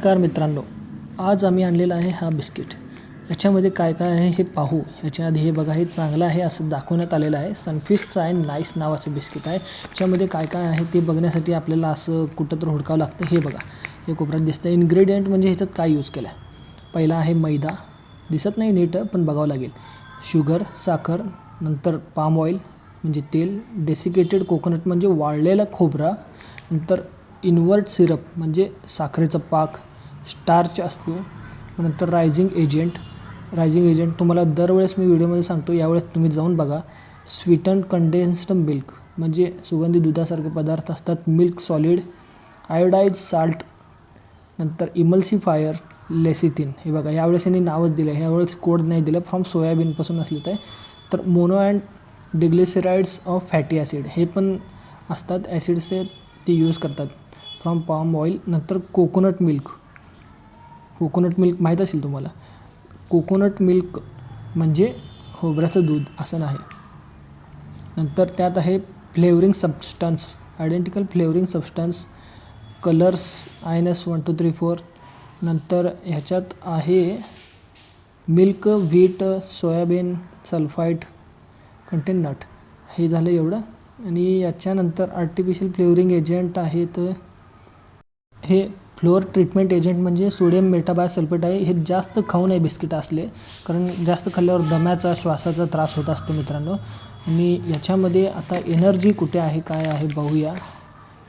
नमस्कार मित्रांनो, आज आम्ही आणलेला आहे हा बिस्किट। याच्यामध्ये काय काय आहे हे पाहू। याच्या आधी हे बघा, हे चांगलं आहे असं दाखवण्यात आलेलं आहे। सनफिस्टचं आहे, नाईस नावाचं बिस्किट आहे। याच्यामध्ये काय काय आहे ते बघण्यासाठी आपल्याला असं कुठं तर हुडकावं लागतं। हे बघा, हे कोपऱ्यात दिसतं इन्ग्रेडियंट, म्हणजे ह्याच्यात काय यूज केलं आहे। पहिला आहे मैदा, दिसत नाही नीट पण बघावं लागेल। शुगर, साखर, नंतर पाम ऑइल म्हणजे तेल, डेसिकेटेड कोकोनट म्हणजे वाळलेला खोबरा, नंतर इन्व्हर्ट सिरप म्हणजे साखरेचा पाक, स्टार्च असतो, नंतर रायझिंग एजंट तुम्हाला दरवेळेस मी व्हिडिओमध्ये सांगतो, यावेळेस तुम्ही जाऊन बघा। स्वीटन्ड कंडेन्स्ड मिल्क म्हणजे सुगंधी दुधासारखे पदार्थ असतात। मिल्क सॉलिड, आयोडाइज साल्ट, नंतर इमल्सिफायर, लेसिथिन। हे बघा, यावेळेस यांनी नावच दिलं आहे, यावेळेस कोड नाही दिलं। फ्रॉम सोयाबीनपासून असलेलं आहे। तर mono and diglycerides of fatty acid हे पण असतात, ॲसिड्सचे ते यूज करतात। फ्रॉम पाम ऑइल, नंतर कोकोनट मिल्क माहीत असेल तुम्हाला। कोकोनट मिल्क म्हणजे खोबऱ्याचं दूध असं नाही। नंतर त्यात आहे flavouring substance, identical flavouring substance, colours INS 1 2 3 4। नंतर ह्याच्यात आहे milk, wheat, soybean, sulphite, contain nut. हे झालं एवढं। आणि याच्यानंतर आर्टिफिशियल फ्लेवरिंग एजंट आहेत। हे फ्लोअर ट्रीटमेंट एजंट म्हणजे सोडियम मेटाबायसल्फेट आहे। हे जास्त खाऊ नये बिस्किट असले, कारण जास्त खाल्ल्यावर दम्याचा, श्वासाचा त्रास होत असतो मित्रांनो। आणि याच्यामध्ये आता एनर्जी कुठे आहे, काय आहे बघूया।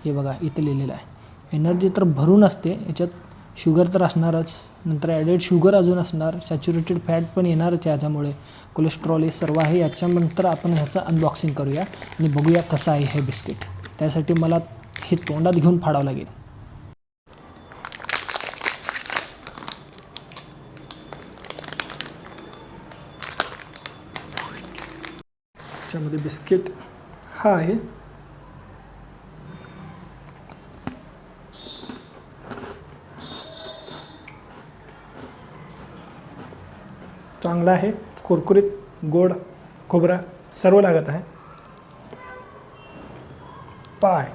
हे बघा, इथे लिहिलेलं आहे एनर्जी तर भरून असते। याच्यात शुगर तर असणारच, नंतर ॲडेड शुगर अजून असणार, सॅच्युरेटेड फॅट पण येणारच याच्यामुळे, कोलेस्ट्रॉल हे सर्व आहे। याच्यानंतर आपण ह्याचं अनबॉक्सिंग करूया आणि बघूया कसं आहे हे बिस्किट। त्यासाठी मला हे तोंडात घेऊन फाडावं लागेल। त्याच्यामध्ये बिस्किट हा आहे। चांगला आहे, कुरकुरीत, गोड, खोबरा सर्व लागत आहे। पाय